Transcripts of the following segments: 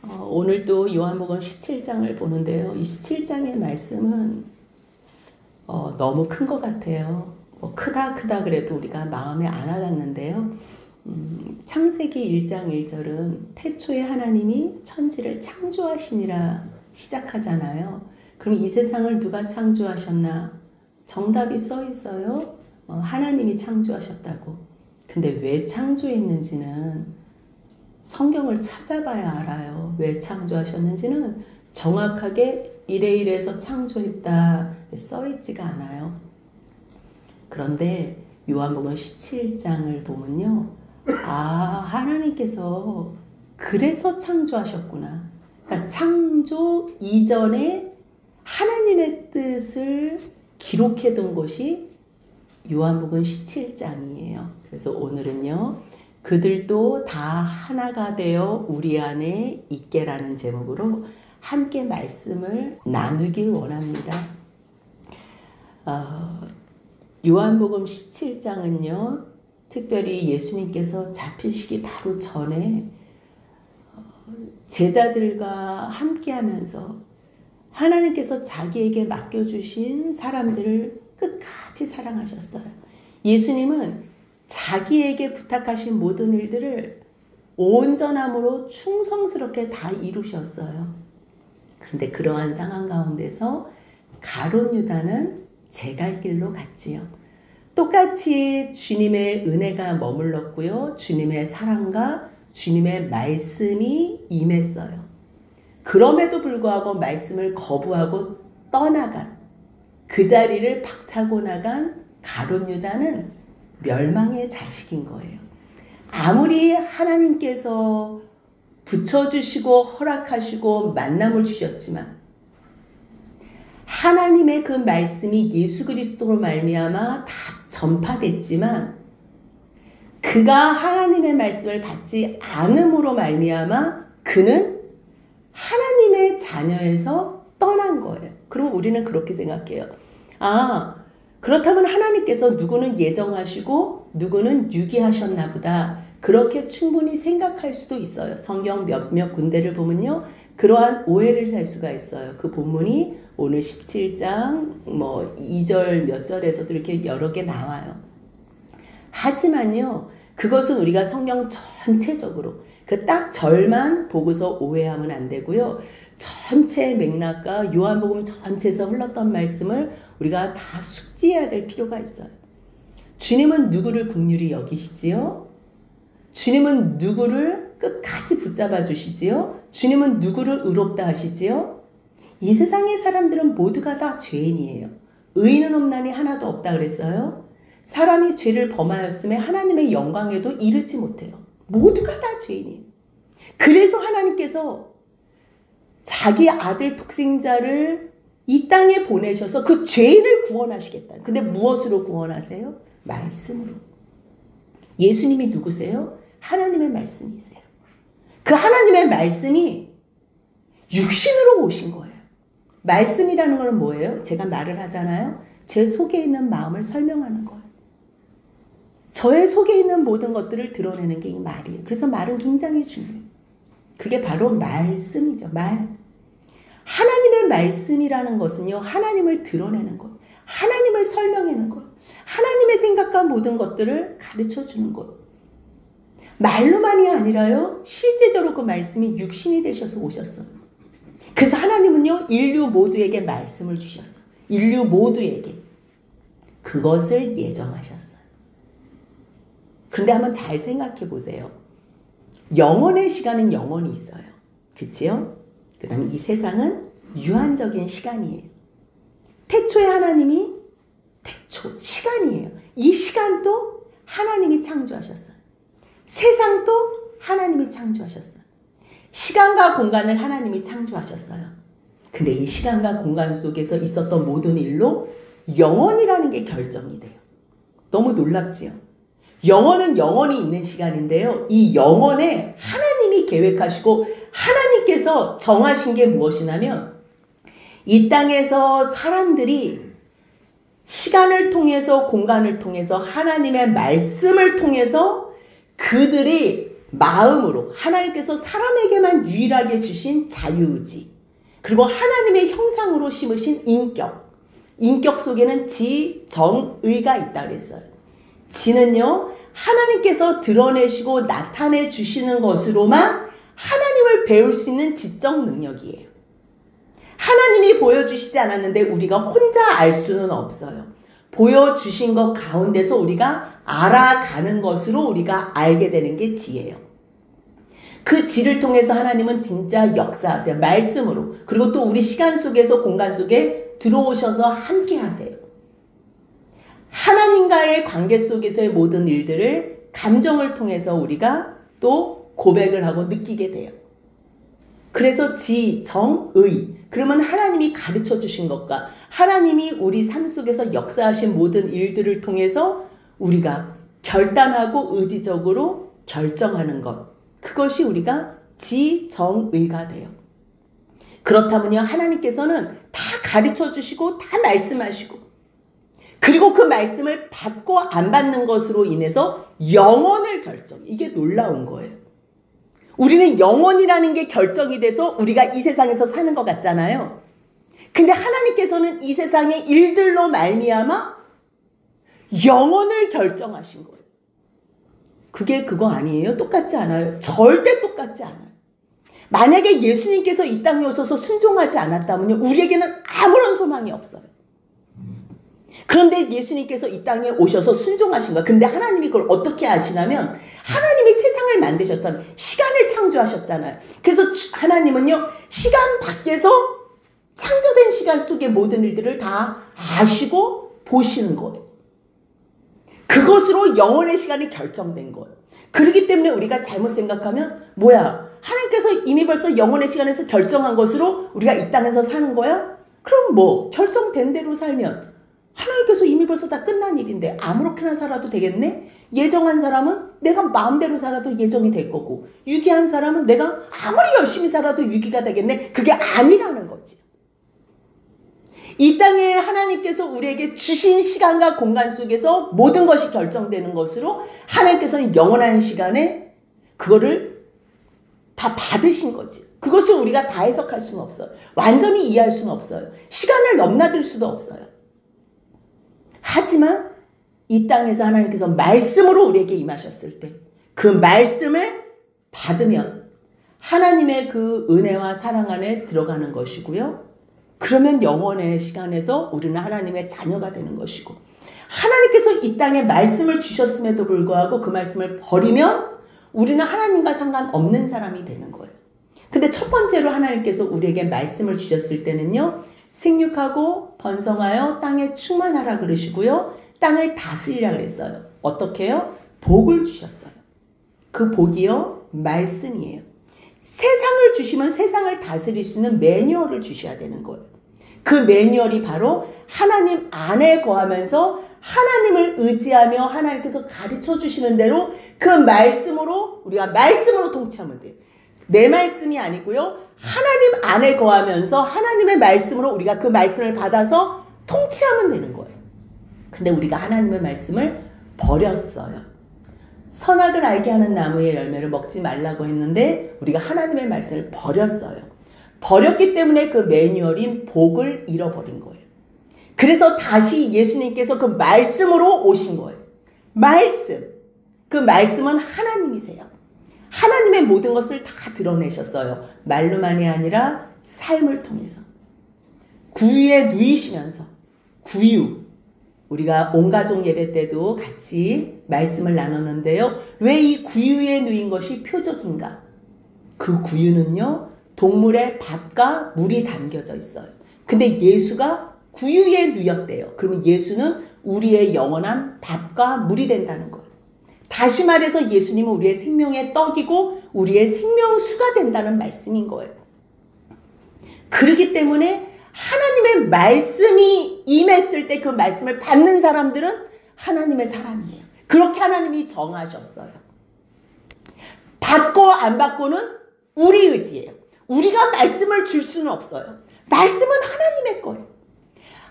오늘 또 요한복음 17장을 보는데요. 이 17장의 말씀은 너무 큰 것 같아요. 크다 그래도 우리가 마음에 안 와닿는데요. 창세기 1장 1절은 태초에 하나님이 천지를 창조하시니라 시작하잖아요. 그럼 이 세상을 누가 창조하셨나? 정답이 써 있어요. 하나님이 창조하셨다고. 근데 왜 창조했는지는 성경을 찾아봐야 알아요. 왜 창조하셨는지는 정확하게 이래서 창조했다 써있지가 않아요. 그런데 요한복음 17장을 보면요. 하나님께서 그래서 창조하셨구나. 그러니까 창조 이전에 하나님의 뜻을 기록해둔 것이 요한복음 17장이에요. 그래서 오늘은요. 그들도 다 하나가 되어 우리 안에 있게라는 제목으로 함께 말씀을 나누길 원합니다. 요한복음 17장은요. 특별히 예수님께서 잡히시기 바로 전에 제자들과 함께하면서 하나님께서 자기에게 맡겨주신 사람들을 끝까지 사랑하셨어요. 예수님은 자기에게 부탁하신 모든 일들을 온전함으로 충성스럽게 다 이루셨어요. 그런데 그러한 상황 가운데서 가룟 유다는 제 갈 길로 갔지요. 똑같이 주님의 은혜가 머물렀고요. 주님의 사랑과 주님의 말씀이 임했어요. 그럼에도 불구하고 말씀을 거부하고 떠나간 그 자리를 박차고 나간 가룟 유다는 멸망의 자식인 거예요. 아무리 하나님께서 붙여주시고 허락하시고 만남을 주셨지만 하나님의 그 말씀이 예수 그리스도로 말미암아 다 전파됐지만 그가 하나님의 말씀을 받지 않음으로 말미암아 그는 하나님의 자녀에서 떠난 거예요. 그럼 우리는 그렇게 생각해요. 그렇다면 하나님께서 누구는 예정하시고 누구는 유기하셨나 보다. 그렇게 충분히 생각할 수도 있어요. 성경 몇몇 군데를 보면요. 그러한 오해를 살 수가 있어요. 그 본문이 오늘 17장 2절 몇 절에서도 이렇게 여러 개 나와요. 하지만요. 그것은 우리가 성경 전체적으로 그 딱 절만 보고서 오해하면 안 되고요. 전체 맥락과 요한복음 전체에서 흘렀던 말씀을 우리가 다 숙지해야 될 필요가 있어요. 주님은 누구를 긍휼히 여기시지요? 주님은 누구를 끝까지 붙잡아 주시지요? 주님은 누구를 의롭다 하시지요? 이 세상의 사람들은 모두가 다 죄인이에요. 의인은 없나니 하나도 없다 그랬어요. 사람이 죄를 범하였음에 하나님의 영광에도 이르지 못해요. 모두가 다 죄인이에요. 그래서 하나님께서 자기 아들 독생자를 이 땅에 보내셔서 그 죄인을 구원하시겠다. 근데 무엇으로 구원하세요? 말씀으로. 예수님이 누구세요? 하나님의 말씀이세요. 그 하나님의 말씀이 육신으로 오신 거예요. 말씀이라는 건 뭐예요? 제가 말을 하잖아요. 제 속에 있는 마음을 설명하는 거예요. 저의 속에 있는 모든 것들을 드러내는 게 이 말이에요. 그래서 말은 굉장히 중요해요. 그게 바로 말씀이죠. 말. 하나님의 말씀이라는 것은요. 하나님을 드러내는 거예요. 하나님을 설명하는 거예요. 하나님의 생각과 모든 것들을 가르쳐주는 거예요. 말로만이 아니라요. 실제적으로 그 말씀이 육신이 되셔서 오셨어요. 그래서 하나님은요. 인류 모두에게 말씀을 주셨어요. 인류 모두에게. 그것을 예정하셨어요. 근데 한번 잘 생각해 보세요. 영원의 시간은 영원히 있어요. 그치요? 그 다음에 이 세상은 유한적인 시간이에요. 태초에 하나님이 시간이에요. 이 시간도 하나님이 창조하셨어요. 세상도 하나님이 창조하셨어요. 시간과 공간을 하나님이 창조하셨어요. 근데 이 시간과 공간 속에서 있었던 모든 일로 영원이라는 게 결정이 돼요. 너무 놀랍지요? 영원은 영원히 있는 시간인데요. 이 영원에 하나님이 계획하시고 하나님께서 정하신 게 무엇이냐면 이 땅에서 사람들이 시간을 통해서 공간을 통해서 하나님의 말씀을 통해서 그들이 마음으로 하나님께서 사람에게만 유일하게 주신 자유의지, 그리고 하나님의 형상으로 심으신 인격 속에는 지, 정, 의가 있다 그랬어요. 지는요, 하나님께서 드러내시고 나타내 주시는 것으로만 하나님을 배울 수 있는 지적 능력이에요. 하나님이 보여주시지 않았는데 우리가 혼자 알 수는 없어요. 보여주신 것 가운데서 우리가 알아가는 것으로 우리가 알게 되는 게 지예요. 그 지를 통해서 하나님은 진짜 역사하세요. 말씀으로. 그리고 또 우리 시간 속에서 공간 속에 들어오셔서 함께 하세요. 하나님과의 관계 속에서의 모든 일들을 감정을 통해서 우리가 또 고백을 하고 느끼게 돼요. 그래서 지, 정, 의. 그러면 하나님이 가르쳐 주신 것과 하나님이 우리 삶 속에서 역사하신 모든 일들을 통해서 우리가 결단하고 의지적으로 결정하는 것. 그것이 우리가 지, 정, 의가 돼요. 그렇다면요, 하나님께서는 다 가르쳐 주시고 다 말씀하시고, 그리고 그 말씀을 받고 안 받는 것으로 인해서 영원을 이게 놀라운 거예요. 우리는 영원이라는 게 결정이 돼서 우리가 이 세상에서 사는 것 같잖아요. 근데 하나님께서는 이 세상의 일들로 말미암아 영원을 결정하신 거예요. 그게 그거 아니에요? 똑같지 않아요? 절대 똑같지 않아요. 만약에 예수님께서 이 땅에 오셔서 순종하지 않았다면 우리에게는 아무런 소망이 없어요. 그런데 예수님께서 이 땅에 오셔서 순종하신 거예요. 근데 하나님이 그걸 어떻게 하시냐면 하나님이 세상을 만드셨잖아요. 시간을 창조하셨잖아요. 그래서 하나님은요, 시간 밖에서 창조된 시간 속의 모든 일들을 다 아시고 보시는 거예요. 그것으로 영원의 시간이 결정된 거예요. 그렇기 때문에 우리가 잘못 생각하면 뭐야? 하나님께서 이미 벌써 영원의 시간에서 결정한 것으로 우리가 이 땅에서 사는 거야? 그럼 뭐 결정된 대로 살면 하나님께서 이미 벌써 다 끝난 일인데 아무렇게나 살아도 되겠네? 예정한 사람은 내가 마음대로 살아도 예정이 될 거고, 유기한 사람은 내가 아무리 열심히 살아도 유기가 되겠네? 그게 아니라는 거지. 이 땅에 하나님께서 우리에게 주신 시간과 공간 속에서 모든 것이 결정되는 것으로 하나님께서는 영원한 시간에 그거를 다 받으신 거지. 그것을 우리가 다 해석할 수는 없어요. 완전히 이해할 수는 없어요. 시간을 넘나들 수도 없어요. 하지만 이 땅에서 하나님께서 말씀으로 우리에게 임하셨을 때 그 말씀을 받으면 하나님의 그 은혜와 사랑 안에 들어가는 것이고요. 그러면 영원의 시간에서 우리는 하나님의 자녀가 되는 것이고, 하나님께서 이 땅에 말씀을 주셨음에도 불구하고 그 말씀을 버리면 우리는 하나님과 상관없는 사람이 되는 거예요. 근데 첫 번째로 하나님께서 우리에게 말씀을 주셨을 때는요, 생육하고 번성하여 땅에 충만하라 그러시고요, 땅을 다스리라 그랬어요. 어떻게 해요? 복을 주셨어요. 그 복이요, 말씀이에요. 세상을 주시면 세상을 다스릴 수 있는 매뉴얼을 주셔야 되는 거예요. 그 매뉴얼이 바로 하나님 안에 거하면서 하나님을 의지하며 하나님께서 가르쳐 주시는 대로 그 말씀으로, 우리가 말씀으로 통치하면 돼요. 내 말씀이 아니고요, 하나님 안에 거하면서 하나님의 말씀으로 우리가 그 말씀을 받아서 통치하면 되는 거예요. 근데 우리가 하나님의 말씀을 버렸어요. 선악을 알게 하는 나무의 열매를 먹지 말라고 했는데 우리가 하나님의 말씀을 버렸어요. 버렸기 때문에 그 매뉴얼인 복을 잃어버린 거예요. 그래서 다시 예수님께서 그 말씀으로 오신 거예요. 말씀. 그 말씀은 하나님이세요. 하나님의 모든 것을 다 드러내셨어요. 말로만이 아니라 삶을 통해서. 구유에 누이시면서, 구유. 우리가 온가족 예배 때도 같이 말씀을 나눴는데요. 왜 이 구유에 누인 것이 표적인가? 그 구유는요, 동물의 밥과 물이 담겨져 있어요. 근데 예수가 구유에 누였대요. 그러면 예수는 우리의 영원한 밥과 물이 된다는 거예요. 다시 말해서 예수님은 우리의 생명의 떡이고 우리의 생명수가 된다는 말씀인 거예요. 그렇기 때문에 하나님의 말씀이 임했을 때 그 말씀을 받는 사람들은 하나님의 사람이에요. 그렇게 하나님이 정하셨어요. 받고 안 받고는 우리 의지예요. 우리가 말씀을 줄 수는 없어요. 말씀은 하나님의 거예요.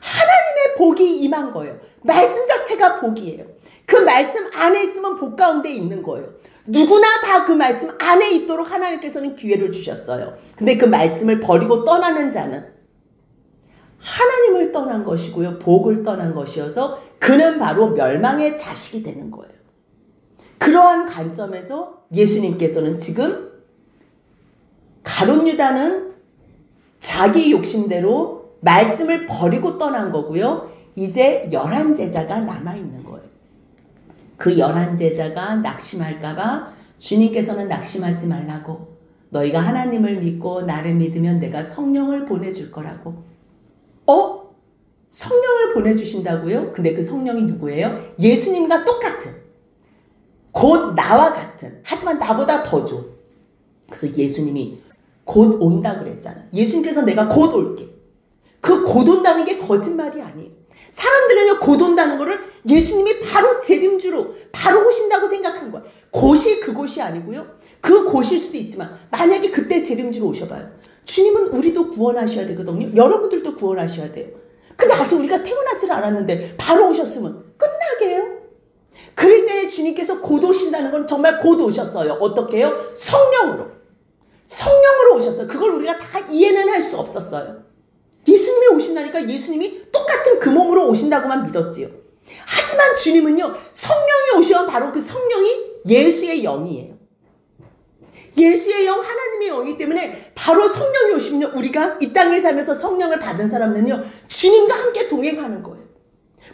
하나님의 복이 임한 거예요. 말씀 자체가 복이에요. 그 말씀 안에 있으면 복 가운데 있는 거예요. 누구나 다 그 말씀 안에 있도록 하나님께서는 기회를 주셨어요. 근데 그 말씀을 버리고 떠나는 자는 하나님을 떠난 것이고요. 복을 떠난 것이어서 그는 바로 멸망의 자식이 되는 거예요. 그러한 관점에서 예수님께서는 지금 가룟 유다는 자기 욕심대로 말씀을 버리고 떠난 거고요. 이제 11제자가 남아있는 거예요. 그 11제자가 낙심할까봐 주님께서는 낙심하지 말라고, 너희가 하나님을 믿고 나를 믿으면 내가 성령을 보내줄 거라고. 성령을 보내주신다고요? 근데 그 성령이 누구예요? 예수님과 똑같은, 곧 나와 같은, 하지만 나보다 더 좋은. 그래서 예수님이 곧 온다 그랬잖아. 예수님께서 내가 곧 올게. 그 곧 온다는 게 거짓말이 아니에요. 사람들은요, 곧 온다는 거를 예수님이 바로 재림주로 바로 오신다고 생각한 거야. 곧이 그곳이 아니고요. 그 곳일 수도 있지만 만약에 그때 재림주로 오셔봐요. 주님은 우리도 구원하셔야 되거든요. 여러분들도 구원하셔야 돼요. 근데 아직 우리가 태어나질 않았는데 바로 오셨으면 끝나게요. 그럴 때 주님께서 곧 오신다는 건 정말 곧 오셨어요. 어떻게 해요? 성령으로. 성령으로 오셨어요. 그걸 우리가 다 이해는 할 수 없었어요. 예수님이 오신다니까 예수님이 똑같은 그 몸으로 오신다고만 믿었지요. 하지만 주님은요, 성령이 오시면 바로 그 성령이 예수의 영이에요. 예수의 영, 하나님의 영이기 때문에 바로 성령이 오시면 우리가 이 땅에 살면서 성령을 받은 사람은요, 주님과 함께 동행하는 거예요.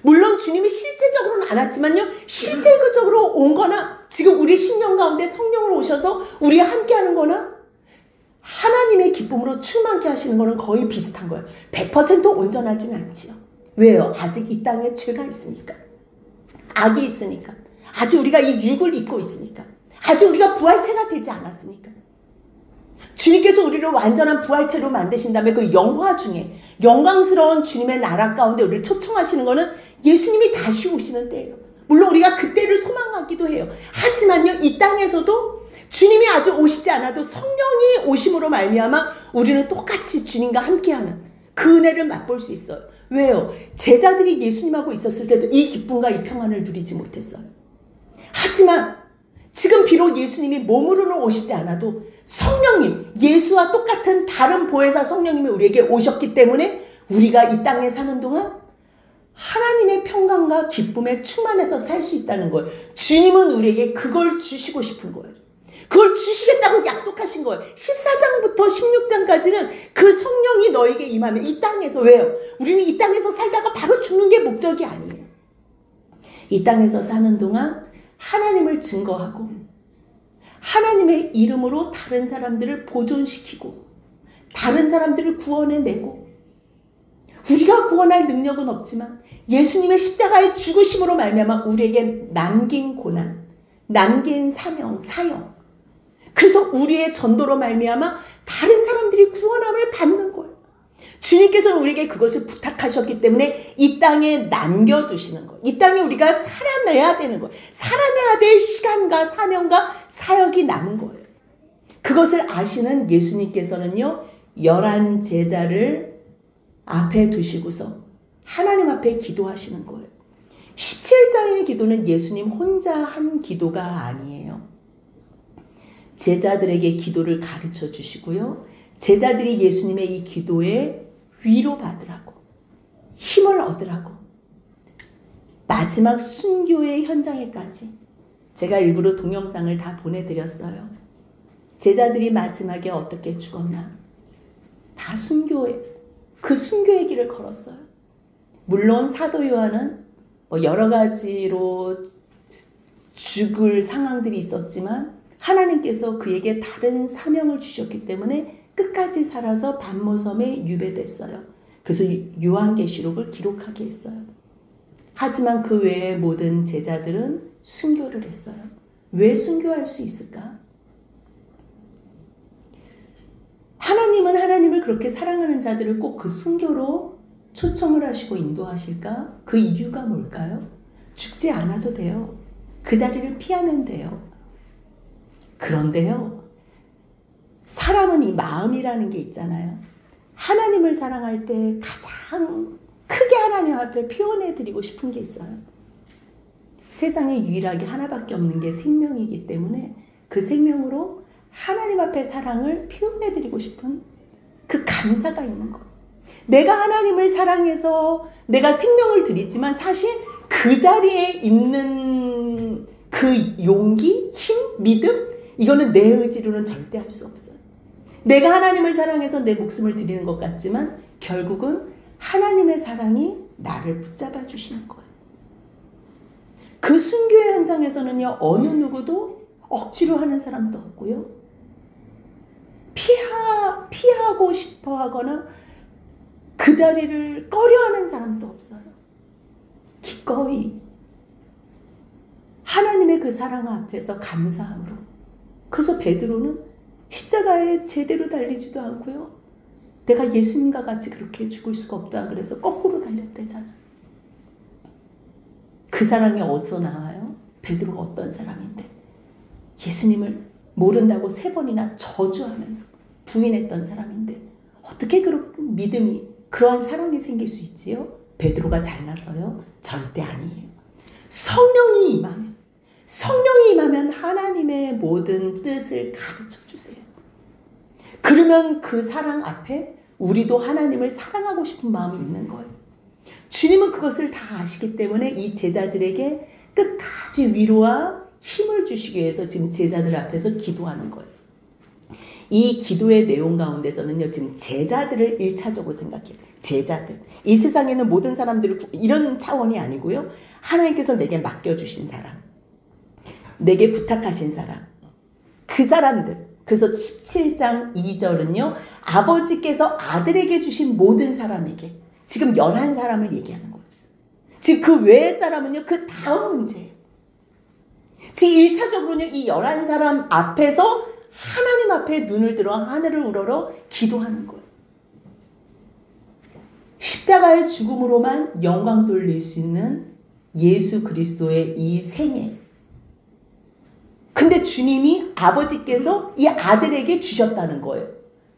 물론 주님이 실제적으로는 안 왔지만요, 실제적으로 온 거나 지금 우리 심령 가운데 성령으로 오셔서 우리와 함께 하는 거나 하나님의 기쁨으로 충만케 하시는 거는 거의 비슷한 거예요. 100% 온전하지는 않지요. 왜요? 아직 이 땅에 죄가 있으니까. 악이 있으니까. 아직 우리가 이 육을 입고 있으니까. 아직 우리가 부활체가 되지 않았으니까. 주님께서 우리를 완전한 부활체로 만드신 다음에 그 영화 중에 영광스러운 주님의 나라 가운데 우리를 초청하시는 거는 예수님이 다시 오시는 때예요. 물론 우리가 그때를 소망하기도 해요. 하지만요, 이 땅에서도 주님이 아직 오시지 않아도 성령이 오심으로 말미암아 우리는 똑같이 주님과 함께하는 그 은혜를 맛볼 수 있어요. 왜요? 제자들이 예수님하고 있었을 때도 이 기쁨과 이 평안을 누리지 못했어요. 하지만 지금 비록 예수님이 몸으로는 오시지 않아도 성령님, 예수와 똑같은 다른 보혜사 성령님이 우리에게 오셨기 때문에 우리가 이 땅에 사는 동안 하나님의 평강과 기쁨에 충만해서 살 수 있다는 거예요. 주님은 우리에게 그걸 주시고 싶은 거예요. 그걸 주시겠다고 약속하신 거예요. 14장부터 16장까지는 그 성령이 너에게 임하면 이 땅에서, 왜요? 우리는 이 땅에서 살다가 바로 죽는 게 목적이 아니에요. 이 땅에서 사는 동안 하나님을 증거하고 하나님의 이름으로 다른 사람들을 보존시키고 다른 사람들을 구원해내고, 우리가 구원할 능력은 없지만 예수님의 십자가의 죽으심으로 말미암아 우리에게 남긴 고난, 남긴 사명, 사역, 그래서 우리의 전도로 말미암아 다른 사람들이 구원함을 받는 거예요. 주님께서는 우리에게 그것을 부탁하셨기 때문에 이 땅에 남겨두시는 거예요. 이 땅에 우리가 살아내야 되는 거예요. 살아내야 될 시간과 사명과 사역이 남은 거예요. 그것을 아시는 예수님께서는요, 11제자를 앞에 두시고서 하나님 앞에 기도하시는 거예요. 17장의 기도는 예수님 혼자 한 기도가 아니에요. 제자들에게 기도를 가르쳐 주시고요. 제자들이 예수님의 이 기도에 위로받으라고, 힘을 얻으라고, 마지막 순교의 현장에까지 제가 일부러 동영상을 다 보내드렸어요. 제자들이 마지막에 어떻게 죽었나? 다 그 순교의 길을 걸었어요. 물론 사도 요한은 여러 가지로 죽을 상황들이 있었지만 하나님께서 그에게 다른 사명을 주셨기 때문에 끝까지 살아서 반모섬에 유배됐어요. 그래서 요한계시록을 기록하게 했어요. 하지만 그 외의 모든 제자들은 순교를 했어요. 왜 순교할 수 있을까? 하나님은 하나님을 그렇게 사랑하는 자들을 꼭 그 순교로 초청을 하시고 인도하실까? 그 이유가 뭘까요? 죽지 않아도 돼요. 그 자리를 피하면 돼요. 그런데요, 사람은 이 마음이라는 게 있잖아요. 하나님을 사랑할 때 가장 크게 하나님 앞에 표현해드리고 싶은 게 있어요. 세상에 유일하게 하나밖에 없는 게 생명이기 때문에 그 생명으로 하나님 앞에 사랑을 표현해드리고 싶은 그 감사가 있는 거예요. 내가 하나님을 사랑해서 내가 생명을 드리지만 사실 그 자리에 있는 그 용기, 힘, 믿음, 이거는 내 의지로는 절대 할 수 없어요. 내가 하나님을 사랑해서 내 목숨을 드리는 것 같지만 결국은 하나님의 사랑이 나를 붙잡아 주시는 거예요. 그 순교의 현장에서는요, 어느 누구도 억지로 하는 사람도 없고요. 피하고 싶어 하거나 그 자리를 꺼려하는 사람도 없어요. 기꺼이 하나님의 그 사랑 앞에서 감사함으로. 그래서 베드로는 십자가에 제대로 달리지도 않고요. 내가 예수님과 같이 그렇게 죽을 수가 없다 그래서 거꾸로 달렸대잖아. 그 사랑이 어디서 나와요? 베드로가 어떤 사람인데 예수님을 모른다고 3번이나 저주하면서 부인했던 사람인데 어떻게 그런 믿음이, 그러한 사랑이 생길 수 있지요? 베드로가 잘나서요? 절대 아니에요. 성령이 임하면 하나님의 모든 뜻을 가르쳐 주세요. 그러면 그 사랑 앞에 우리도 하나님을 사랑하고 싶은 마음이 있는 거예요. 주님은 그것을 다 아시기 때문에 이 제자들에게 끝까지 위로와 힘을 주시기 위해서 지금 제자들 앞에서 기도하는 거예요. 이 기도의 내용 가운데서는요, 지금 제자들을 1차적으로 생각해요. 제자들. 이 세상에는 모든 사람들을 이런 차원이 아니고요. 하나님께서 내게 맡겨주신 사람, 내게 부탁하신 사람, 그 사람들. 그래서 17장 2절은요. 아버지께서 아들에게 주신 모든 사람에게 지금 11사람을 얘기하는 거예요. 지금 그 외의 사람은요. 그 다음 문제예요. 지금 1차적으로는 이 11사람 앞에서 하나님 앞에 눈을 들어 하늘을 우러러 기도하는 거예요. 십자가의 죽음으로만 영광 돌릴 수 있는 예수 그리스도의 이 생애. 근데 주님이 아버지께서 이 아들에게 주셨다는 거예요.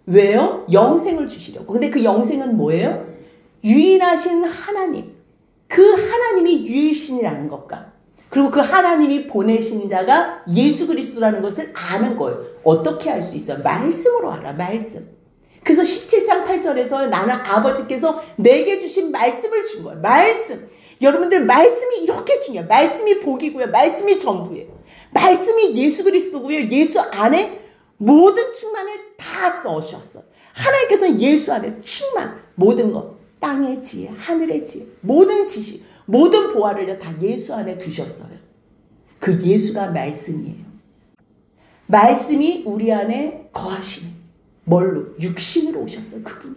왜요? 영생을 주시려고. 근데 그 영생은 뭐예요? 유일하신 하나님. 그 하나님이 유일신이라는 것과 그리고 그 하나님이 보내신 자가 예수 그리스도라는 것을 아는 거예요. 어떻게 알 수 있어요? 말씀으로 알아. 말씀. 그래서 17장 8절에서 나는 아버지께서 내게 주신 말씀을 준 거예요. 말씀. 여러분들 말씀이 이렇게 중요해요. 말씀이 복이고요. 말씀이 전부예요. 말씀이 예수 그리스도고요. 예수 안에 모든 충만을 다 넣으셨어요. 하나님께서는 예수 안에 충만, 모든 것, 땅의 지혜, 하늘의 지혜, 모든 지식, 모든 보화를 다 예수 안에 두셨어요. 그 예수가 말씀이에요. 말씀이 우리 안에 거하시는, 뭘로? 육신으로 오셨어요. 그분이.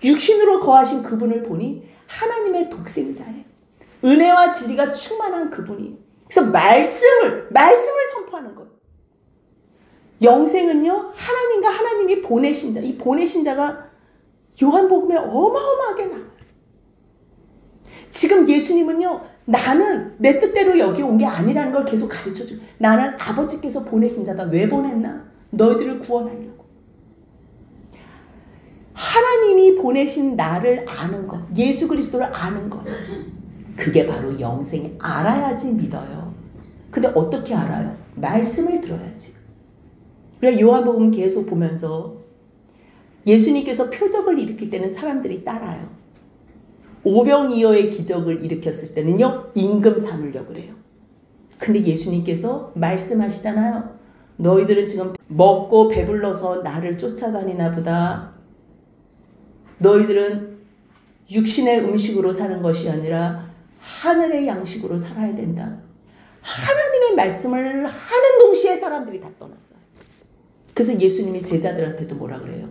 육신으로 거하신 그분을 보니 하나님의 독생자예요. 은혜와 진리가 충만한 그분이에요. 그래서 말씀을 선포하는 거예요. 영생은요, 하나님과 하나님이 보내신 자, 이 보내신 자가 요한복음에 어마어마하게 나와요. 지금 예수님은요, 나는 내 뜻대로 여기 온 게 아니라는 걸 계속 가르쳐줘요. 나는 아버지께서 보내신 자다. 왜 보냈나? 너희들을 구원하려고. 하나님이 보내신 나를 아는 것, 예수 그리스도를 아는 것, 그게 바로 영생이. 알아야지 믿어요. 근데 어떻게 알아요? 말씀을 들어야지. 그래 요한복음 계속 보면서 예수님께서 표적을 일으킬 때는 사람들이 따라요. 오병이어의 기적을 일으켰을 때는요, 임금 삼으려고 그래요. 근데 예수님께서 말씀하시잖아요. 너희들은 지금 먹고 배불러서 나를 쫓아다니나 보다. 너희들은 육신의 음식으로 사는 것이 아니라 하늘의 양식으로 살아야 된다. 하나님의 말씀을 하는 동시에 사람들이 다 떠났어요. 그래서 예수님이 제자들한테도 뭐라 그래요?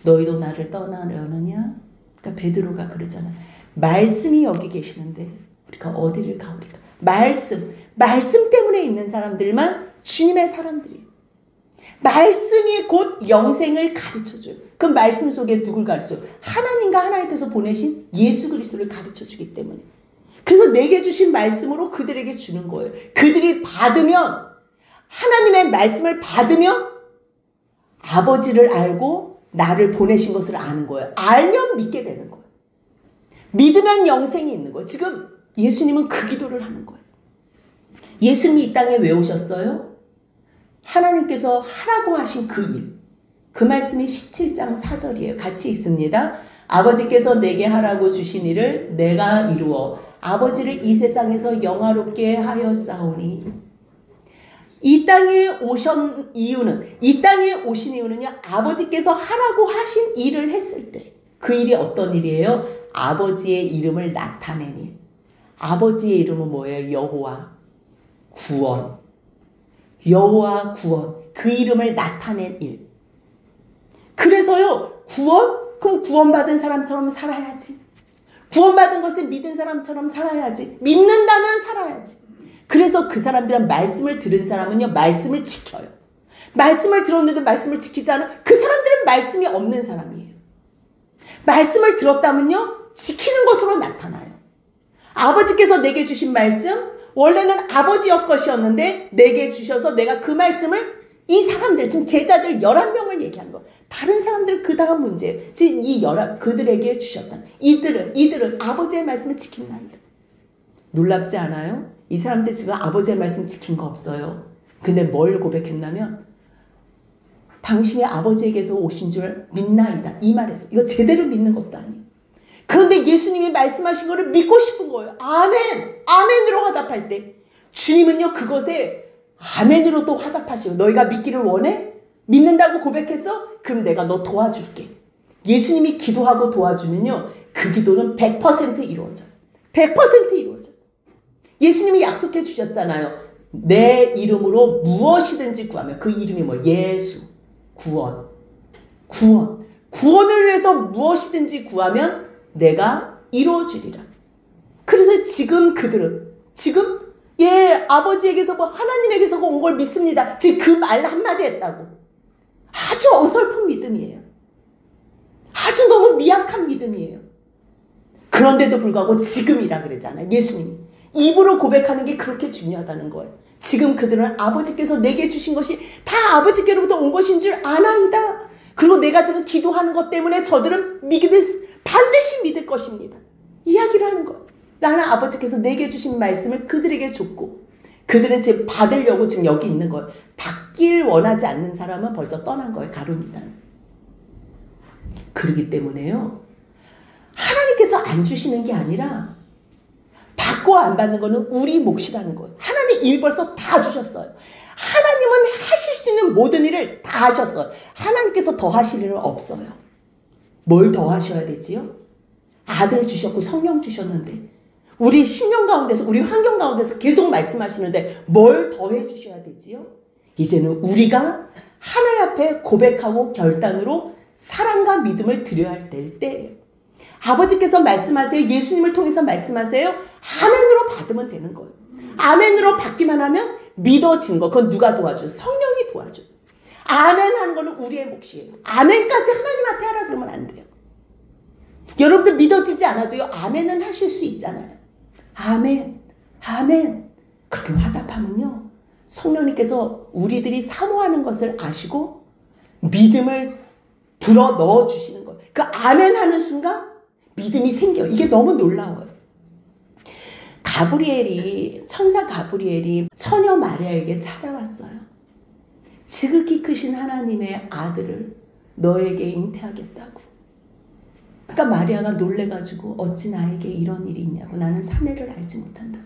너희도 나를 떠나려느냐? 그러니까 베드로가 그러잖아. 말씀이 여기 계시는데 우리가 어디를 가오리까? 말씀 때문에 있는 사람들만 주님의 사람들이에요. 말씀이 곧 영생을 가르쳐줘요. 그 말씀 속에 누굴 가르쳐요? 하나님과 하나님께서 보내신 예수 그리스도를 가르쳐주기 때문에. 그래서 내게 주신 말씀으로 그들에게 주는 거예요. 그들이 받으면, 하나님의 말씀을 받으면 아버지를 알고 나를 보내신 것을 아는 거예요. 알면 믿게 되는 거예요. 믿으면 영생이 있는 거예요. 지금 예수님은 그 기도를 하는 거예요. 예수님이 이 땅에 왜 오셨어요? 하나님께서 하라고 하신 그 일. 그 말씀이 17장 4절이에요. 같이 있습니다. 아버지께서 내게 하라고 주신 일을 내가 이루어 아버지를 이 세상에서 영화롭게 하였사오니. 이 땅에 오신 이유는요, 아버지께서 하라고 하신 일을 했을 때, 그 일이 어떤 일이에요? 아버지의 이름을 나타낸 일. 아버지의 이름은 뭐예요? 여호와 구원. 여호와 구원. 그 이름을 나타낸 일. 그래서요, 구원? 그럼 구원받은 사람처럼 살아야지. 구원받은 것을 믿은 사람처럼 살아야지. 믿는다면 살아야지. 그래서 그 사람들은, 말씀을 들은 사람은요, 말씀을 지켜요. 말씀을 들었는데 말씀을 지키지 않은 그 사람들은 말씀이 없는 사람이에요. 말씀을 들었다면요, 지키는 것으로 나타나요. 아버지께서 내게 주신 말씀, 원래는 아버지의 것이었는데 내게 주셔서 내가 그 말씀을, 이 사람들, 지금 제자들 11명을 얘기한 거. 다른 사람들은 그 다음 문제, 지금 그들에게 주셨다. 이들은 아버지의 말씀을 지킨나이다. 놀랍지 않아요? 이 사람들 지금 아버지의 말씀 지킨 거 없어요. 근데 뭘 고백했냐면, 당신이 아버지에게서 오신 줄 믿나이다. 이 말했어요. 이거 제대로 믿는 것도 아니에요. 그런데 예수님이 말씀하신 거를 믿고 싶은 거예요. 아멘! 아멘으로 화답할 때 주님은요, 그것에 아멘으로 또 화답하시고, 너희가 믿기를 원해? 믿는다고 고백했어? 그럼 내가 너 도와줄게. 예수님이 기도하고 도와주면요, 그 기도는 100% 이루어져요. 100% 이루어져요. 예수님이 약속해 주셨잖아요. 내 이름으로 무엇이든지 구하면, 그 이름이 뭐? 예수. 구원. 구원을 위해서 무엇이든지 구하면 내가 이루어주리라. 그래서 지금 그들은, 아버지에게서 하나님에게서 온 걸 믿습니다. 지금 그 말 한마디 했다고. 아주 어설픈 믿음이에요. 아주 너무 미약한 믿음이에요. 그런데도 불구하고 지금이라 그랬잖아요. 예수님이. 입으로 고백하는 게 그렇게 중요하다는 거예요. 지금 그들은 아버지께서 내게 주신 것이 다 아버지께로부터 온 것인 줄 아나이다. 그리고 내가 지금 기도하는 것 때문에 저들은 반드시 믿을 것입니다. 이야기를 하는 거예요. 나는 아버지께서 내게 주신 말씀을 그들에게 줬고, 그들은 지금 받으려고 지금 여기 있는 거예요. 받길 원하지 않는 사람은 벌써 떠난 거예요. 가룟이다는. 그렇기 때문에요, 하나님께서 안 주시는 게 아니라 받고 안 받는 거는 우리 몫이라는 거예요. 하나님 이미 벌써 다 주셨어요. 하나님은 하실 수 있는 모든 일을 다 하셨어요. 하나님께서 더 하실 일은 없어요. 뭘 더 하셔야 되지요? 아들 주셨고 성령 주셨는데, 우리 심령 가운데서, 우리 환경 가운데서 계속 말씀하시는데 뭘 더 해주셔야 되지요? 이제는 우리가 하늘 앞에 고백하고 결단으로 사랑과 믿음을 드려야 할 때예요. 아버지께서 말씀하세요. 예수님을 통해서 말씀하세요. 아멘으로 받으면 되는 거예요. 아멘으로 받기만 하면 믿어진 거, 그건 누가 도와줘요? 성령이 도와줘요. 아멘 하는 거는 우리의 몫이에요. 아멘까지 하나님한테 하라 그러면 안 돼요. 여러분들 믿어지지 않아도요, 아멘은 하실 수 있잖아요. 아멘, 아멘. 그렇게 화답하면요, 성령님께서 우리들이 사모하는 것을 아시고 믿음을 불어 넣어 주시는 거예요. 그 아멘 하는 순간 믿음이 생겨요. 이게 너무 놀라워요. 천사 가브리엘이 처녀 마리아에게 찾아왔어요. 지극히 크신 하나님의 아들을 너에게 잉태하겠다고. 그러니까 마리아가 놀래가지고 어찌 나에게 이런 일이 있냐고, 나는 사내를 알지 못한다고.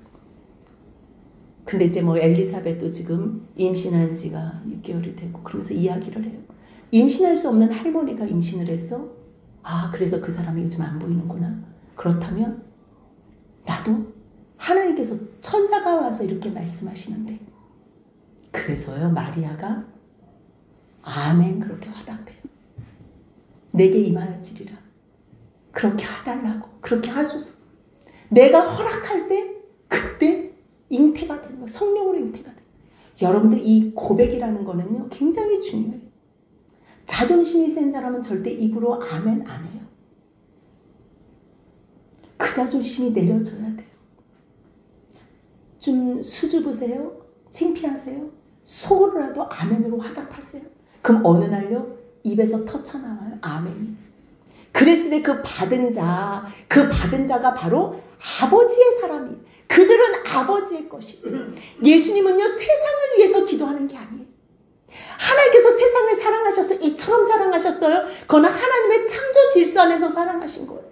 근데 이제 엘리사벳도 지금 임신한 지가 6개월이 되고 그러면서 이야기를 해요. 임신할 수 없는 할머니가 임신을 했어? 그래서 그 사람이 요즘 안 보이는구나. 그렇다면 나도 하나님께서, 천사가 와서 이렇게 말씀하시는데, 그래서요, 마리아가 아멘 그렇게 화답해요. 내게 임하여지리라. 그렇게 해달라고, 그렇게 하소서. 내가 허락할 때 그때 잉태가 되는 거예요. 성령으로 잉태가 돼요. 여러분들, 이 고백이라는 거는요, 굉장히 중요해요. 자존심이 센 사람은 절대 입으로 아멘 안 해요. 그 자존심이 내려져야 돼요. 좀 수줍으세요? 창피하세요? 속으로라도 아멘으로 화답하세요. 그럼 어느 날요, 입에서 터쳐나와요. 아멘이. 그랬을 때 그 받은 자가 바로 아버지의 사람이에요. 그들은 아버지의 것이에요. 예수님은요, 세상을 위해서 기도하는 게 아니에요. 하나님께서 세상을 사랑하셔서 이처럼 사랑하셨어요. 그건 하나님의 창조 질서 안에서 사랑하신 거예요.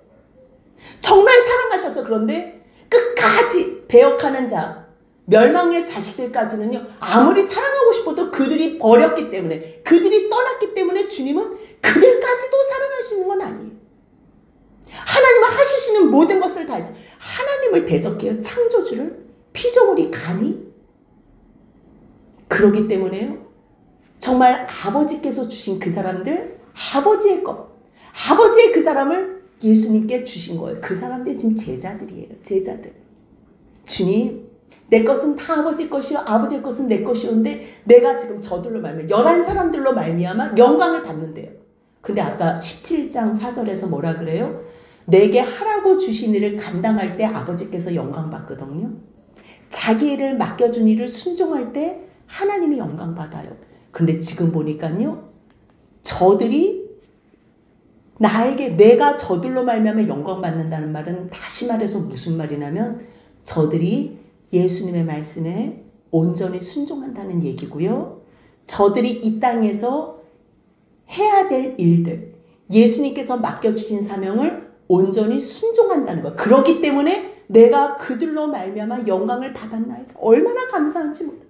정말 사랑하셔서. 그런데 끝까지 배역하는 자, 멸망의 자식들까지는요, 아무리 사랑하고 싶어도 그들이 버렸기 때문에, 그들이 떠났기 때문에 주님은 그들까지도 사랑할 수 있는 건 아니에요. 하나님은 하실 수 있는 모든 것을 다 해서 하나님을 대적해요. 창조주를. 피조물이 감히. 그러기 때문에요, 정말 아버지께서 주신 그 사람들, 아버지의 것, 아버지의 그 사람을 예수님께 주신 거예요. 그 사람들이 지금 제자들이에요. 제자들. 주님, 내 것은 다 아버지 것이요, 아버지의 것은 내 것이오는데 내가 지금 저들로 말미암아 11사람들로 말미암아 영광을 받는데요. 근데 아까 17장 4절에서 뭐라 그래요? 내게 하라고 주신 일을 감당할 때 아버지께서 영광 받거든요. 자기 일을 맡겨준 일을 순종할 때 하나님이 영광 받아요. 근데 지금 보니까요, 저들이 나에게, 내가 저들로 말미암아 영광 받는다는 말은 다시 말해서 무슨 말이냐면 저들이 예수님의 말씀에 온전히 순종한다는 얘기고요. 저들이 이 땅에서 해야 될 일들, 예수님께서 맡겨주신 사명을 온전히 순종한다는 것. 그렇기 때문에 내가 그들로 말미암아 영광을 받았나이다. 얼마나 감사한지 몰라요.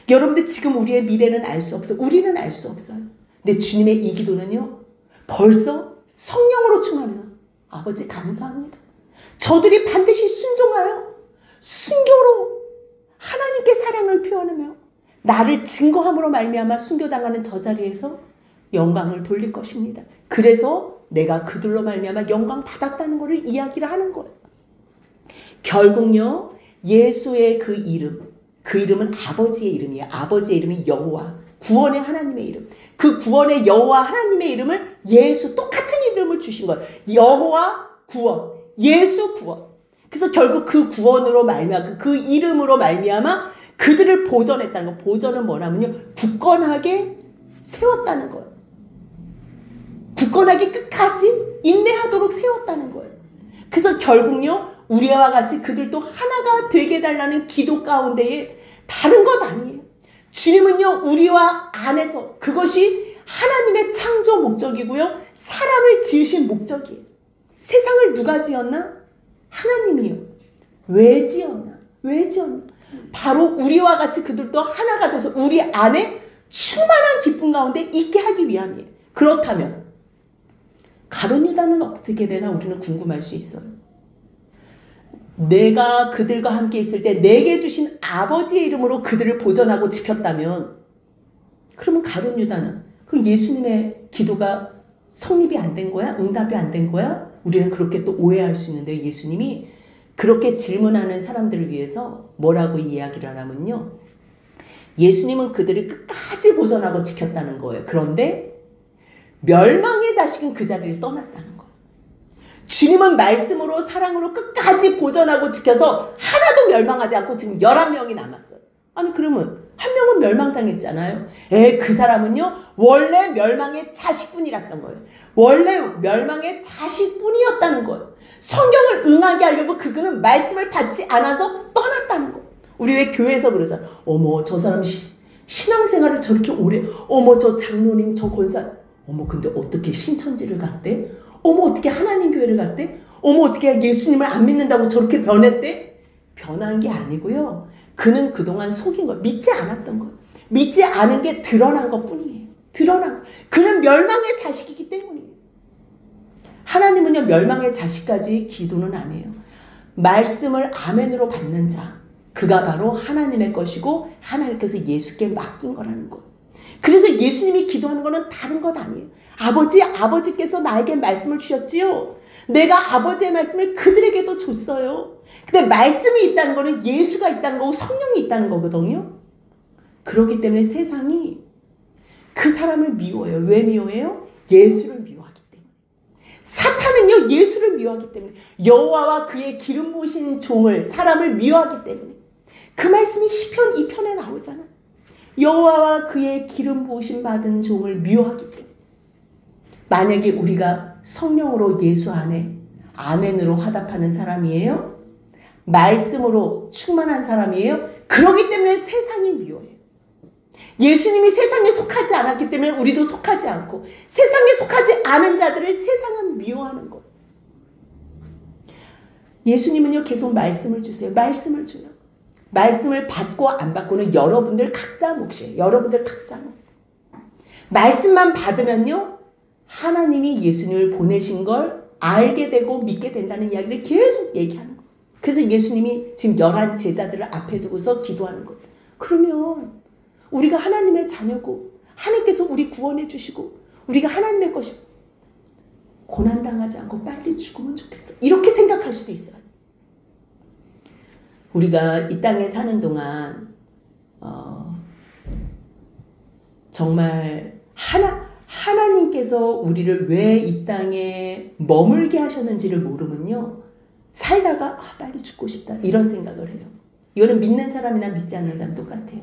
여러분들 지금 우리의 미래는 알 수 없어요. 우리는 알 수 없어요. 근데 주님의 이 기도는요, 벌써 성령으로 충만해요. 아버지 감사합니다. 저들이 반드시 순종하여 순교로 하나님께 사랑을 표현하며 나를 증거함으로 말미암아 순교당하는 저 자리에서 영광을 돌릴 것입니다. 그래서 내가 그들로 말미암아 영광 받았다는 것을 이야기를 하는 거예요. 결국요, 예수의 그 이름은 아버지의 이름이에요. 아버지의 이름이 여호와, 구원의 하나님의 이름. 그 구원의 여호와 하나님의 이름을 예수, 똑같은 이름을 주신 거예요. 여호와 구원, 예수 구원. 그래서 결국 그 구원으로 말미암아, 그 이름으로 말미암아 그들을 보존했다는 거. 보존은 뭐냐면요, 굳건하게 세웠다는 거예요. 굳건하게 끝까지 인내하도록 세웠다는 거예요. 그래서 결국요, 우리와 같이 그들도 하나가 되게 해달라는 기도 가운데에 다른 것 아니에요. 주님은요, 우리와 안에서, 그것이 하나님의 창조 목적이고요, 사람을 지으신 목적이에요. 세상을 누가 지었나? 하나님이요. 왜 지었나? 바로 우리와 같이 그들도 하나가 돼서 우리 안에 충만한 기쁨 가운데 있게 하기 위함이에요. 그렇다면 가룟 유다는 어떻게 되나 우리는 궁금할 수 있어요. 내가 그들과 함께 있을 때 내게 주신 아버지의 이름으로 그들을 보존하고 지켰다면, 그러면 가룟 유다는, 그럼 예수님의 기도가 성립이 안 된 거야? 응답이 안 된 거야? 우리는 그렇게 또 오해할 수 있는데, 예수님이 그렇게 질문하는 사람들을 위해서 뭐라고 이야기를 하냐면요, 예수님은 그들을 끝까지 보존하고 지켰다는 거예요. 그런데 멸망의 자식은 그 자리를 떠났다는 거예요. 주님은 말씀으로 사랑으로 끝까지 보존하고 지켜서 하나도 멸망하지 않고 지금 11명이 남았어요. 아니 그러면 한 명은 멸망당했잖아요. 그 사람은요, 원래 멸망의 자식뿐이랐던 거예요. 원래 멸망의 자식뿐이었다는 거예요. 성경을 응하게 하려고 그는 말씀을 받지 않아서 떠났다는 거예요. 우리 왜 교회에서 그러잖아. 어머 저 사람 신앙생활을 저렇게 오래, 어머 저 장로님 저 권사, 어머 근데 어떻게 신천지를 갔대? 어머 어떻게 하나님 교회를 갔대? 어머 어떻게 예수님을 안 믿는다고 저렇게 변했대? 변한 게 아니고요, 그는 그동안 속인 거예요. 믿지 않았던 거예요. 믿지 않은 게 드러난 것 뿐이에요. 드러난 거. 그는 멸망의 자식이기 때문이에요. 하나님은요, 멸망의 자식까지 기도는 안 해요. 말씀을 아멘으로 받는 자, 그가 바로 하나님의 것이고 하나님께서 예수께 맡긴 거라는 거예요. 그래서 예수님이 기도하는 거는 다른 것 아니에요. 아버지께서 나에게 말씀을 주셨지요. 내가 아버지의 말씀을 그들에게도 줬어요. 근데 말씀이 있다는 거는 예수가 있다는 거고 성령이 있다는 거거든요. 그렇기 때문에 세상이 그 사람을 미워해요. 왜 미워해요? 예수를 미워하기 때문에. 사탄은요, 예수를 미워하기 때문에. 여호와와 그의 기름 부으신 종을, 사람을 미워하기 때문에. 그 말씀이 시편 2편에 나오잖아요. 여호와와 그의 기름 부으심 받은 종을 미워하기 때문에. 만약에 우리가 성령으로 예수 안에 아멘으로 화답하는 사람이에요? 말씀으로 충만한 사람이에요? 그러기 때문에 세상이 미워해요. 예수님이 세상에 속하지 않았기 때문에 우리도 속하지 않고 세상에 속하지 않은 자들을 세상은 미워하는 거예요. 예수님은요 계속 말씀을 주세요. 말씀을 줘요. 말씀을 받고 안 받고는 여러분들 각자 몫이에요. 여러분들 각자 몫. 말씀만 받으면요 하나님이 예수님을 보내신 걸 알게 되고 믿게 된다는 이야기를 계속 얘기하는 거예요. 그래서 예수님이 지금 11 제자들을 앞에 두고서 기도하는 거예요. 그러면 우리가 하나님의 자녀고 하나님께서 우리 구원해 주시고 우리가 하나님의 것이고 고난당하지 않고 빨리 죽으면 좋겠어. 이렇게 생각할 수도 있어요. 우리가 이 땅에 사는 동안 정말 하나님께서 우리를 왜 이 땅에 머물게 하셨는지를 모르면요. 살다가 빨리 죽고 싶다 이런 생각을 해요. 이거는 믿는 사람이나 믿지 않는 사람 똑같아요.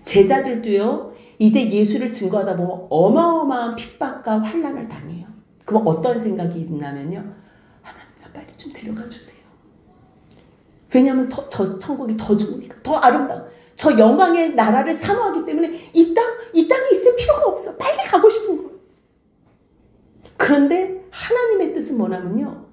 제자들도요. 이제 예수를 증거하다 보면 어마어마한 핍박과 환난을 당해요. 그럼 어떤 생각이 있냐면요. 하나님 나 빨리 좀 데려가 주세요. 왜냐하면 저 천국이 더 좋으니까 더 아름다워. 저 영광의 나라를 사모하기 때문에 이 땅에 있을 필요가 없어. 빨리 가고 싶은 거예요. 그런데 하나님의 뜻은 뭐냐면요.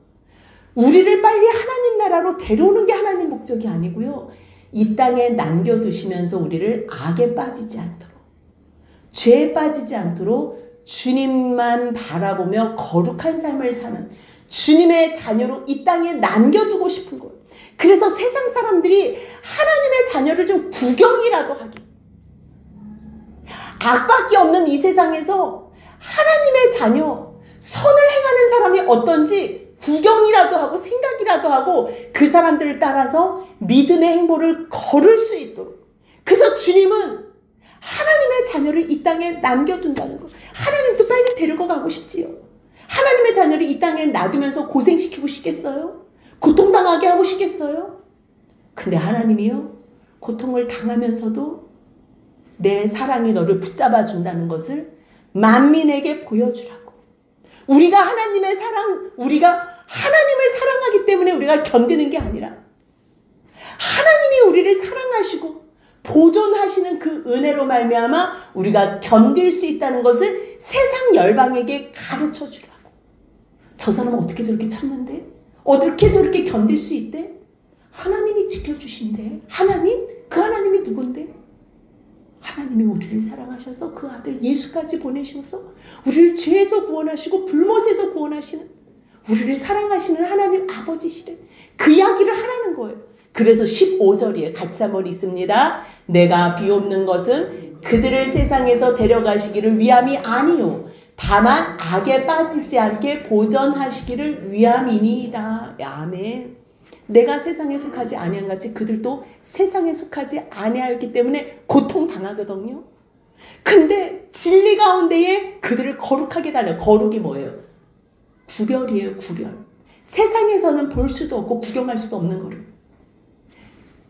우리를 빨리 하나님 나라로 데려오는 게 하나님 목적이 아니고요. 이 땅에 남겨두시면서 우리를 악에 빠지지 않도록 죄에 빠지지 않도록 주님만 바라보며 거룩한 삶을 사는 주님의 자녀로 이 땅에 남겨두고 싶은 거예요. 그래서 세상 사람들이 하나님의 자녀를 좀 구경이라도 하게. 악밖에 없는 이 세상에서 하나님의 자녀, 선을 행하는 사람이 어떤지 구경이라도 하고 생각이라도 하고 그 사람들을 따라서 믿음의 행보를 걸을 수 있도록. 그래서 주님은 하나님의 자녀를 이 땅에 남겨둔다는 거. 하나님도 빨리 데리고 가고 싶지요. 하나님의 자녀를 이 땅에 놔두면서 고생시키고 싶겠어요? 고통당하게 하고 싶겠어요? 근데 하나님이요. 고통을 당하면서도 내 사랑이 너를 붙잡아 준다는 것을 만민에게 보여주라고. 우리가 하나님의 사랑, 우리가 하나님을 사랑하기 때문에 우리가 견디는 게 아니라 하나님이 우리를 사랑하시고 보존하시는 그 은혜로 말미암아 우리가 견딜 수 있다는 것을 세상 열방에게 가르쳐 주라고. 저 사람은 어떻게 저렇게 참는데? 어떻게 저렇게 견딜 수 있대? 하나님이 지켜주신대. 하나님? 그 하나님이 누군데? 하나님이 우리를 사랑하셔서 그 아들 예수까지 보내셔서 우리를 죄에서 구원하시고 불못에서 구원하시는 우리를 사랑하시는 하나님 아버지시래. 그 이야기를 하라는 거예요. 그래서 15절이에요. 같이 한번 읽습니다. 내가 비옵는 것은 그들을 세상에서 데려가시기를 위함이 아니요 다만 악에 빠지지 않게 보전하시기를 위함이니이다. 아멘. 내가 세상에 속하지 아니한 같이 그들도 세상에 속하지 아니하였기 때문에 고통당하거든요. 근데 진리 가운데에 그들을 거룩하게 달려. 거룩이 뭐예요? 구별이에요. 구별. 세상에서는 볼 수도 없고 구경할 수도 없는 거를.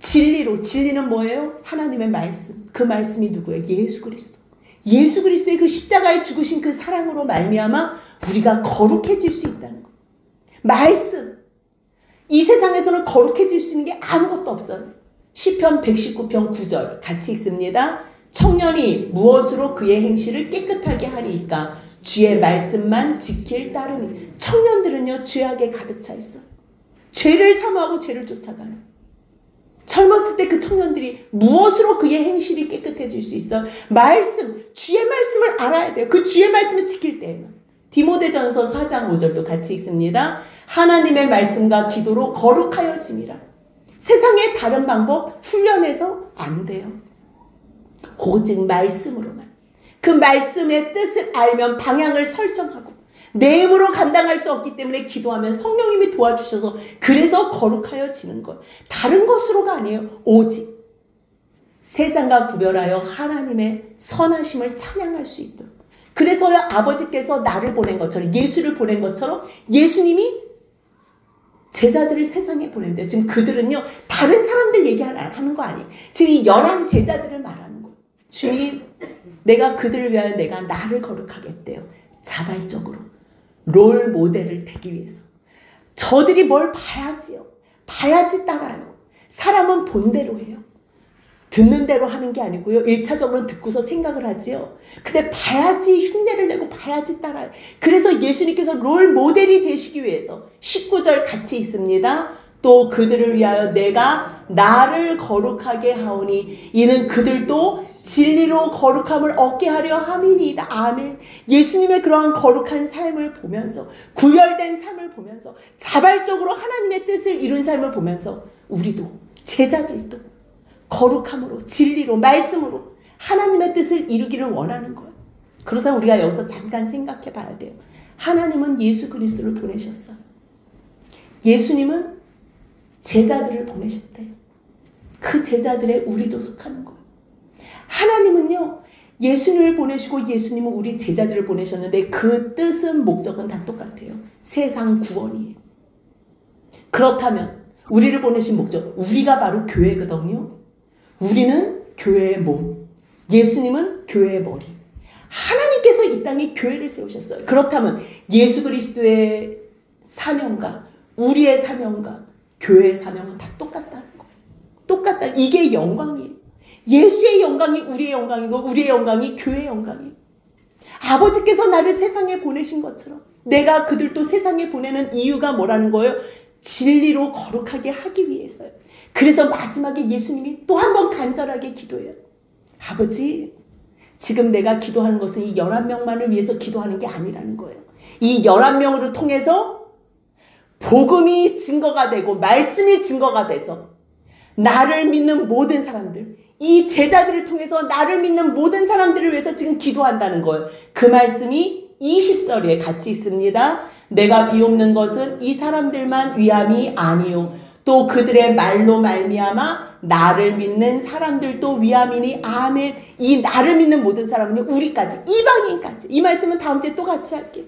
진리로. 진리는 뭐예요? 하나님의 말씀. 그 말씀이 누구예요? 예수 그리스도. 예수 그리스도의 그 십자가에 죽으신 그 사랑으로 말미암아 우리가 거룩해질 수 있다는 거. 말씀. 이 세상에서는 거룩해질 수 있는 게 아무것도 없어요. 시편 119편 9절 같이 읽습니다. 청년이 무엇으로 그의 행실을 깨끗하게 하리이까 주의 말씀만 지킬 따름이. 청년들은요 죄악에 가득 차 있어요. 죄를 사모하고 죄를 쫓아가요. 젊었을 때 그 청년들이 무엇으로 그의 행실이 깨끗해질 수 있어? 말씀, 주의 말씀을 알아야 돼요. 그 주의 말씀을 지킬 때에는. 디모데전서 4장 5절도 같이 읽습니다. 하나님의 말씀과 기도로 거룩하여짐이라. 세상의 다른 방법 훈련해서 안 돼요. 오직 말씀으로만. 그 말씀의 뜻을 알면 방향을 설정하고 내 힘으로 감당할 수 없기 때문에 기도하면 성령님이 도와주셔서 그래서 거룩하여지는 것. 다른 것으로가 아니에요. 오직 세상과 구별하여 하나님의 선하심을 찬양할 수 있도록. 그래서 아버지께서 나를 보낸 것처럼 예수를 보낸 것처럼 예수님이 제자들을 세상에 보낸대요. 지금 그들은요 다른 사람들 얘기하는 거 아니에요. 지금 이 11 제자들을 말하는 거예요. 주님 내가 그들을 위하여 내가 나를 거룩하게 했대요. 자발적으로. 롤 모델을 되기 위해서. 저들이 뭘 봐야지요. 봐야지 따라요. 사람은 본대로 해요. 듣는 대로 하는 게 아니고요. 1차적으로는 듣고서 생각을 하지요. 근데 봐야지 흉내를 내고 봐야지 따라요. 그래서 예수님께서 롤 모델이 되시기 위해서 19절 같이 있습니다. 또 그들을 위하여 내가 나를 거룩하게 하오니 이는 그들도 진리로 거룩함을 얻게 하려 함이니이다. 아멘. 예수님의 그러한 거룩한 삶을 보면서 구별된 삶을 보면서 자발적으로 하나님의 뜻을 이룬 삶을 보면서 우리도 제자들도 거룩함으로 진리로 말씀으로 하나님의 뜻을 이루기를 원하는 거예요. 그러다 우리가 여기서 잠깐 생각해 봐야 돼요. 하나님은 예수 그리스도를 보내셨어요. 예수님은 제자들을 보내셨대요. 그 제자들의 우리도 속하는 거예요. 하나님은요, 예수님을 보내시고 예수님은 우리 제자들을 보내셨는데 그 뜻은 목적은 다 똑같아요. 세상 구원이에요. 그렇다면 우리를 보내신 목적, 우리가 바로 교회거든요. 우리는 교회의 몸, 예수님은 교회의 머리. 하나님께서 이 땅에 교회를 세우셨어요. 그렇다면 예수 그리스도의 사명과 우리의 사명과 교회의 사명은 다 똑같다는 거예요. 똑같다. 이게 영광이에요. 예수의 영광이 우리의 영광이고 우리의 영광이 교회의 영광이에요. 아버지께서 나를 세상에 보내신 것처럼 내가 그들도 세상에 보내는 이유가 뭐라는 거예요? 진리로 거룩하게 하기 위해서요. 그래서 마지막에 예수님이 또 한 번 간절하게 기도해요. 아버지, 지금 내가 기도하는 것은 이 11명만을 위해서 기도하는 게 아니라는 거예요. 이 11명으로 통해서 복음이 증거가 되고 말씀이 증거가 돼서 나를 믿는 모든 사람들, 이 제자들을 통해서 나를 믿는 모든 사람들을 위해서 지금 기도한다는 거예요. 그 말씀이 20절에 같이 있습니다. 내가 비옵는 것은 이 사람들만 위함이 아니요 또 그들의 말로 말미암아 나를 믿는 사람들도 위함이니 아멘. 이 나를 믿는 모든 사람은요, 우리까지, 이방인까지. 이 말씀은 다음 주에 또 같이 할게요.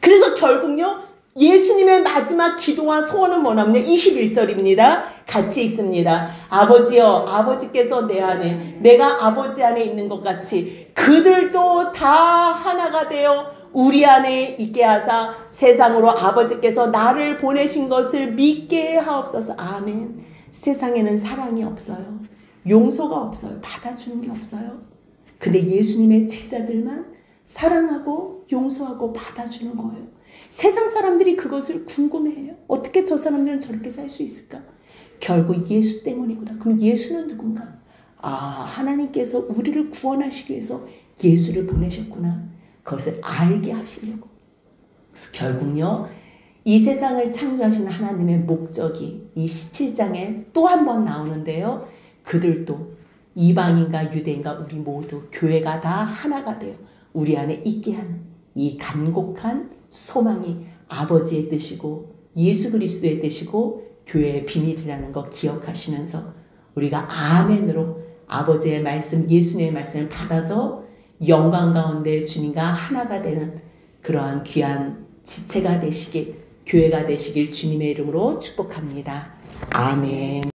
그래서 결국요, 예수님의 마지막 기도와 소원은 뭐냐면요, 21절입니다. 같이 읽습니다. 아버지여, 아버지께서 내 안에, 내가 아버지 안에 있는 것 같이 그들도 다 하나가 되어 우리 안에 있게 하사 세상으로 아버지께서 나를 보내신 것을 믿게 하옵소서. 아멘. 세상에는 사랑이 없어요. 용서가 없어요. 받아주는 게 없어요. 근데 예수님의 제자들만 사랑하고 용서하고 받아주는 거예요. 세상 사람들이 그것을 궁금해해요. 어떻게 저 사람들은 저렇게 살 수 있을까? 결국 예수 때문이구나. 그럼 예수는 누군가? 아, 하나님께서 우리를 구원하시기 위해서 예수를 보내셨구나. 그것을 알게 하시려고. 그래서 결국요, 이 세상을 창조하신 하나님의 목적이 이 17장에 또 한 번 나오는데요. 그들도 이방인과 유대인과 우리 모두 교회가 다 하나가 되어 우리 안에 있게 하는 이 간곡한 소망이 아버지의 뜻이고 예수 그리스도의 뜻이고 교회의 비밀이라는 거 기억하시면서 우리가 아멘으로 아버지의 말씀, 예수님의 말씀을 받아서 영광 가운데 주님과 하나가 되는 그러한 귀한 지체가 되시길, 교회가 되시길 주님의 이름으로 축복합니다. 아멘.